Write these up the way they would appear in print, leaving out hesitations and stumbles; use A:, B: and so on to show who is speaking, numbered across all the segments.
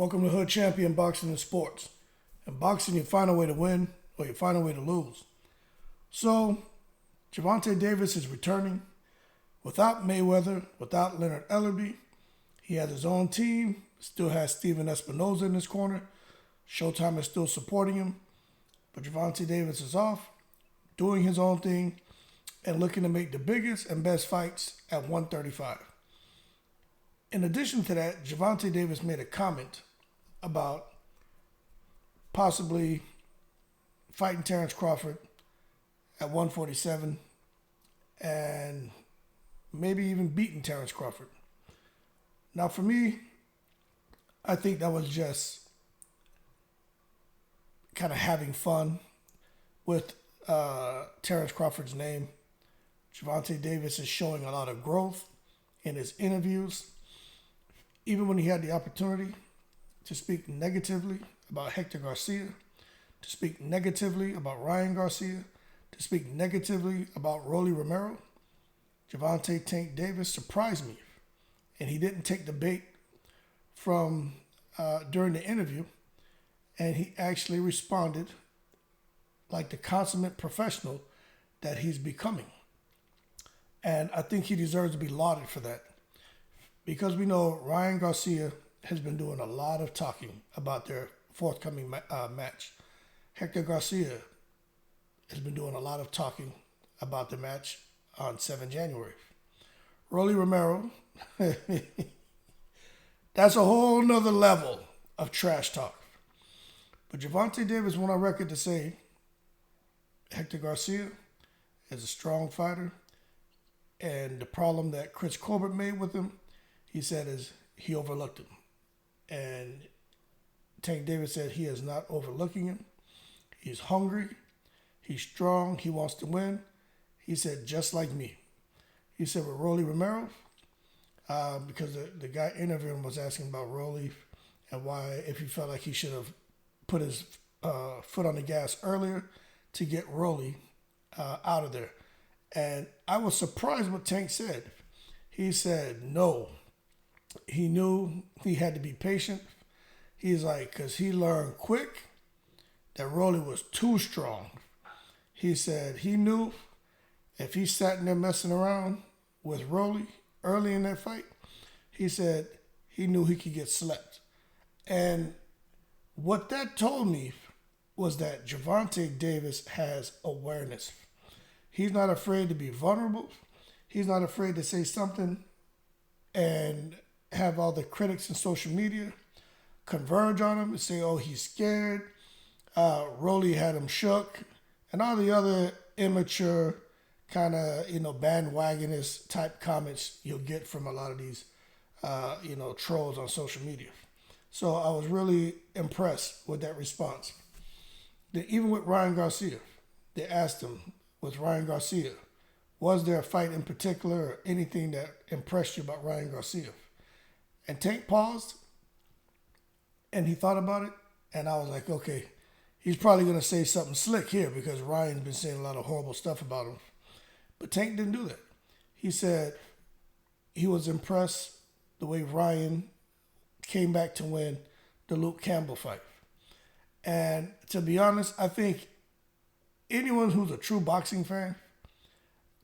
A: Welcome to Hood Champion Boxing and Sports. In boxing, you find a way to win or you find a way to lose. So, Gervonta Davis is returning without Mayweather, without Leonard Ellerbe. He has his own team, still has Steven Espinoza in his corner. Showtime is still supporting him. But Gervonta Davis is off, doing his own thing, and looking to make the biggest and best fights at 135. In addition to that, Gervonta Davis made a comment about possibly fighting Terrence Crawford at 147 and maybe even beating Terrence Crawford. Now, for me, I think that was just kind of having fun with Terrence Crawford's name. Gervonta Davis is showing a lot of growth in his interviews. Even when he had the opportunity to speak negatively about Hector Garcia, to speak negatively about Ryan Garcia, to speak negatively about Rolly Romero, Gervonta Tank Davis surprised me. And he didn't take the bait from during the interview, and he actually responded like the consummate professional that he's becoming. And I think he deserves to be lauded for that. Because we know Ryan Garcia has been doing a lot of talking about their forthcoming match. Hector Garcia has been doing a lot of talking about the match on 7 January. Rolly Romero, that's a whole nother level of trash talk. But Gervonta Davis went on record to say Hector Garcia is a strong fighter, and the problem that Chris Colbert made with him, he said, is he overlooked him. And Tank Davis said he is not overlooking him. He's hungry. He's strong. He wants to win. He said, just like me. He said with Rolly Romero, because the guy interviewing him was asking about Rolly and why, if he felt like he should have put his foot on the gas earlier to get Rolly out of there. And I was surprised what Tank said. He said no. He knew he had to be patient. He's like, because he learned quick that Rolly was too strong. He said he knew if he sat in there messing around with Rolly early in that fight, he said he knew he could get slept. And what that told me was that Gervonta Davis has awareness. He's not afraid to be vulnerable. He's not afraid to say something and have all the critics in social media converge on him and say, oh, he's scared. Rolly had him shook. And all the other immature kind of, bandwagonist type comments you'll get from a lot of these, trolls on social media. So I was really impressed with that response. Even with Ryan Garcia, they asked him, with Ryan Garcia, was there a fight in particular or anything that impressed you about Ryan Garcia? And Tank paused, and he thought about it, and I was like, okay, he's probably going to say something slick here because Ryan's been saying a lot of horrible stuff about him. But Tank didn't do that. He said he was impressed the way Ryan came back to win the Luke Campbell fight. And to be honest, I think anyone who's a true boxing fan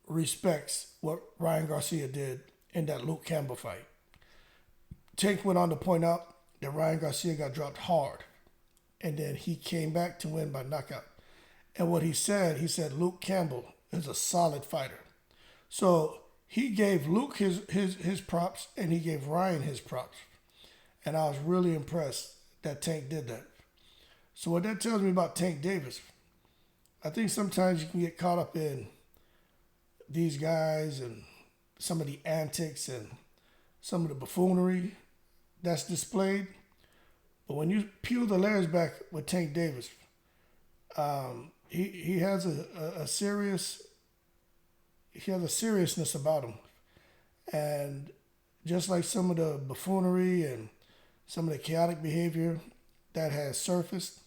A: respects what Ryan Garcia did in that Luke Campbell fight. Tank went on to point out that Ryan Garcia got dropped hard, and then he came back to win by knockout. And what he said Luke Campbell is a solid fighter. So he gave Luke his props, and he gave Ryan his props. And I was really impressed that Tank did that. So what that tells me about Tank Davis, I think sometimes you can get caught up in these guys and some of the antics and some of the buffoonery that's displayed. But when you peel the layers back with Tank Davis, he has a seriousness about him. And just like some of the buffoonery and some of the chaotic behavior that has surfaced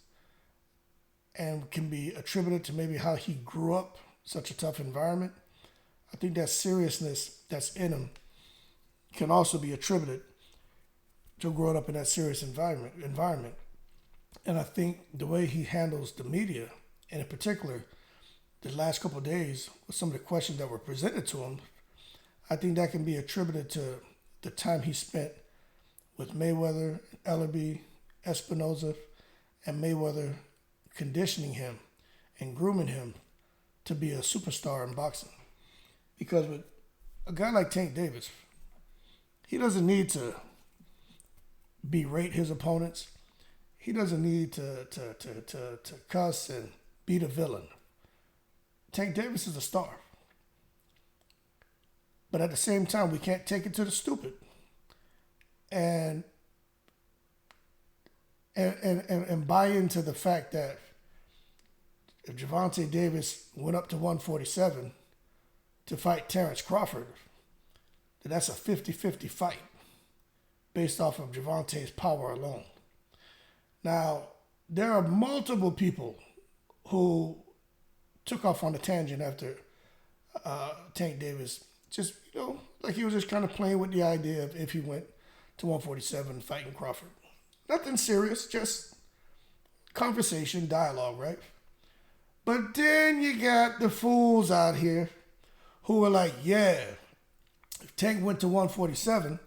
A: and can be attributed to maybe how he grew up, such a tough environment, I think that seriousness that's in him can also be attributed to growing up in that serious environment. And I think the way he handles the media, and in particular, the last couple of days with some of the questions that were presented to him, I think that can be attributed to the time he spent with Mayweather, Ellerbe, Espinoza, and Mayweather conditioning him and grooming him to be a superstar in boxing. Because with a guy like Tank Davis, he doesn't need to berate his opponents. He doesn't need to cuss and be the villain. Tank Davis is a star. But at the same time, we can't take it to the stupid. And buy into the fact that if Gervonta Davis went up to 147 to fight Terrence Crawford, then that's a 50-50 fight based off of Gervonta's power alone. Now, there are multiple people who took off on a tangent after Tank Davis just, like he was just kind of playing with the idea of if he went to 147 fighting Crawford. Nothing serious, just conversation, dialogue, right? But then you got the fools out here who are like, yeah, if Tank went to 147,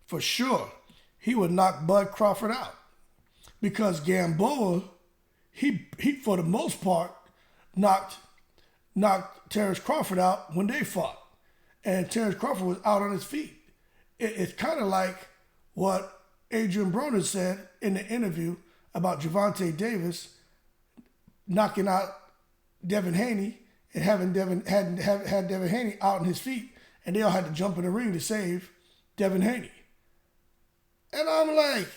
A: for sure, he would knock Bud Crawford out. Because Gamboa, he for the most part, knocked Terrence Crawford out when they fought. And Terrence Crawford was out on his feet. It's kind of like what Adrian Broner said in the interview about Gervonta Davis knocking out Devin Haney and having Devin Haney out on his feet, and they all had to jump in the ring to save Devin Haney. And I'm like,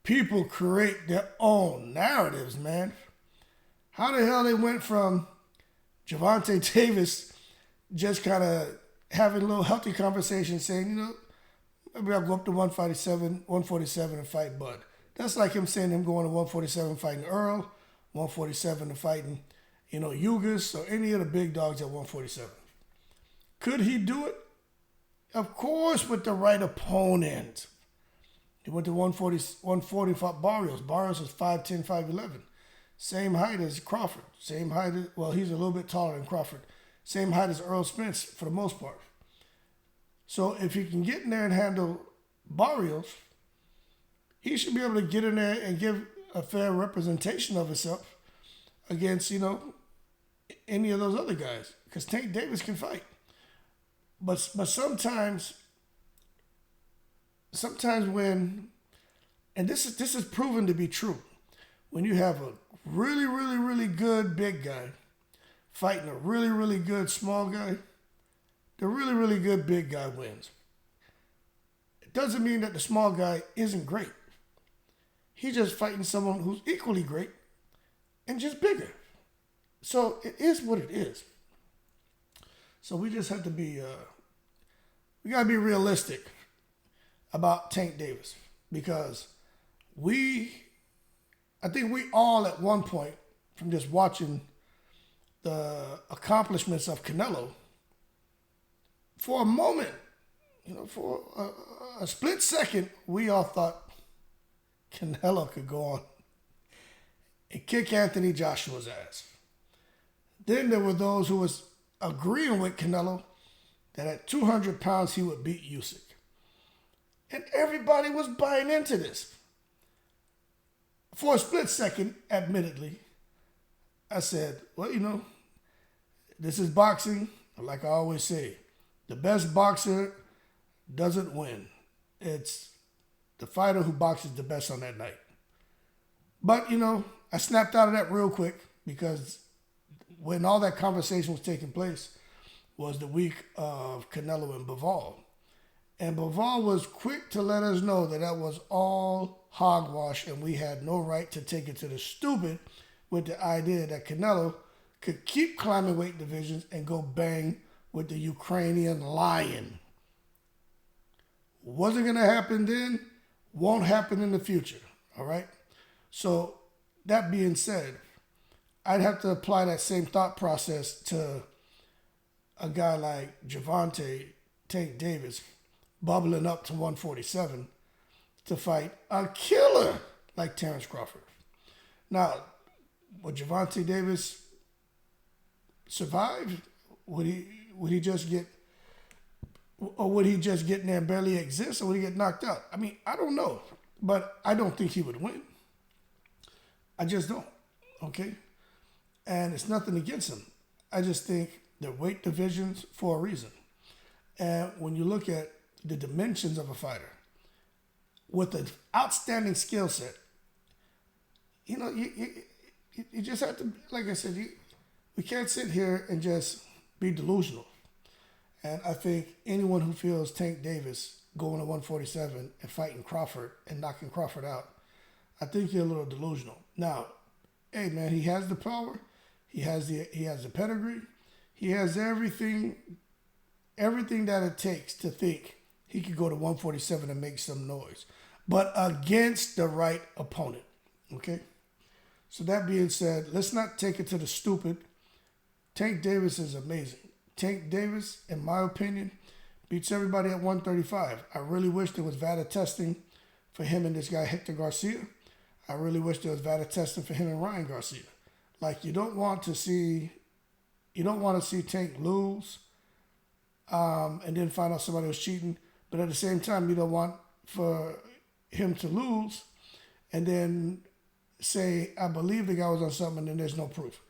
A: people create their own narratives, man. How the hell they went from Gervonta Davis just kind of having a little healthy conversation saying, maybe I'll go up to 147 and fight Bud. That's like him saying him going to 147 fighting Earl, 147 and fighting, Ugas or any of the big dogs at 147. Could he do it? Of course, with the right opponent. He went to 140 fought Barrios. Barrios was 5'10", 5'11". Same height as Crawford. Same height as, he's a little bit taller than Crawford. Same height as Earl Spence for the most part. So if he can get in there and handle Barrios, he should be able to get in there and give a fair representation of himself against, any of those other guys. Because Tank Davis can fight. But sometimes when, and this is proven to be true, when you have a really, really, really good big guy fighting a really, really good small guy, the really, really good big guy wins. It doesn't mean that the small guy isn't great. He's just fighting someone who's equally great and just bigger. So it is what it is. So we just have to be, we got to be realistic about Tank Davis, because I think we all at one point, from just watching the accomplishments of Canelo, for a moment, for a split second, we all thought Canelo could go on and kick Anthony Joshua's ass. Then there were those who was agreeing with Canelo that at 200 pounds he would beat Usyk. And everybody was buying into this. For a split second, admittedly, I said, this is boxing. Like I always say, the best boxer doesn't win. It's the fighter who boxes the best on that night. But, I snapped out of that real quick, because when all that conversation was taking place was the week of Canelo and Bivol. And Bivol was quick to let us know that was all hogwash and we had no right to take it to the stupid with the idea that Canelo could keep climbing weight divisions and go bang with the Ukrainian lion. Wasn't going to happen then, won't happen in the future, all right? So that being said, I'd have to apply that same thought process to a guy like Gervonta Tank Davis bubbling up to 147 to fight a killer like Terrence Crawford. Now, would Gervonta Davis survive? Would he just get, or would he just get in there and barely exist, or would he get knocked out? I mean, I don't know, but I don't think he would win. I just don't. Okay, and it's nothing against him. I just think they're weight divisions for a reason. And when you look at the dimensions of a fighter with an outstanding skill set, you know, you just have to, like I said, we can't sit here and just be delusional. And I think anyone who feels Tank Davis going to 147 and fighting Crawford and knocking Crawford out, I think you're a little delusional. Now, hey man, he has the power, he has the pedigree, he has everything that it takes to think he could go to 147 and make some noise, but against the right opponent. Okay. So that being said, let's not take it to the stupid. Tank Davis is amazing. Tank Davis, in my opinion, beats everybody at 135. I really wish there was VADA testing for him and this guy Hector Garcia. I really wish there was VADA testing for him and Ryan Garcia. Like, you don't want to see Tank lose and then find out somebody was cheating. But at the same time, you don't want for him to lose and then say, I believe the guy was on something, and then there's no proof.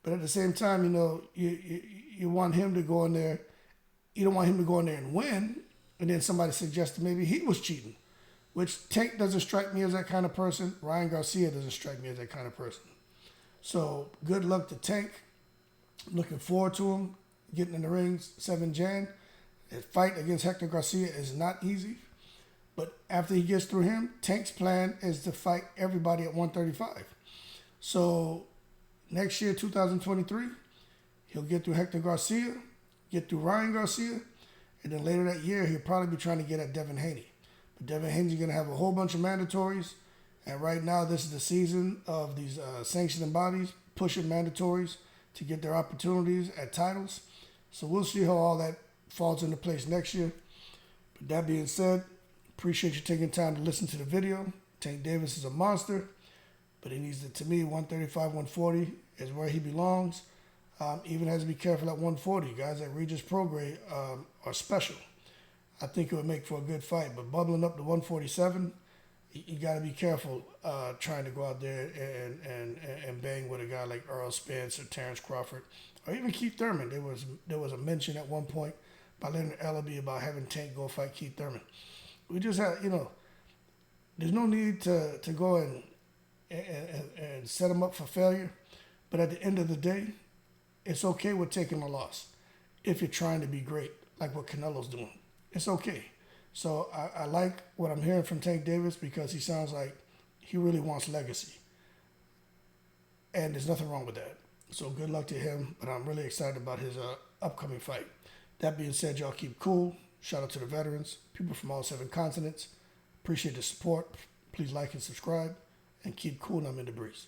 A: But at the same time, you know, you want him to go in there. You don't want him to go in there and win, and then somebody suggested maybe he was cheating, which Tank doesn't strike me as that kind of person. Ryan Garcia doesn't strike me as that kind of person. So good luck to Tank. Looking forward to him getting in the ring 7 Jan. His fight against Hector Garcia is not easy. But after he gets through him, Tank's plan is to fight everybody at 135. So next year, 2023, he'll get through Hector Garcia, get through Ryan Garcia, and then later that year, he'll probably be trying to get at Devin Haney. But Devin Haney's going to have a whole bunch of mandatories. And right now, this is the season of these sanctioning bodies pushing mandatories to get their opportunities at titles. So we'll see how all that falls into place next year. But that being said, appreciate you taking time to listen to the video. Tank Davis is a monster, but he needs to me, 135, 140 is where he belongs. Even has to be careful at 140. Guys at Regis Pro Grade are special. I think it would make for a good fight, but bubbling up to 147, you got to be careful trying to go out there and bang with a guy like Earl Spence or Terrence Crawford or even Keith Thurman. There was a mention at one point by Leonard Ellaby about having Tank go fight Keith Thurman. We just have, there's no need to go and set him up for failure. But at the end of the day, it's okay with taking a loss if you're trying to be great, like what Canelo's doing. It's okay. So I like what I'm hearing from Tank Davis because he sounds like he really wants legacy. And there's nothing wrong with that. So good luck to him, but I'm really excited about his upcoming fight. That being said, y'all keep cool. Shout out to the veterans, people from all 7 continents. Appreciate the support. Please like and subscribe, and keep cool. I'm in the breeze.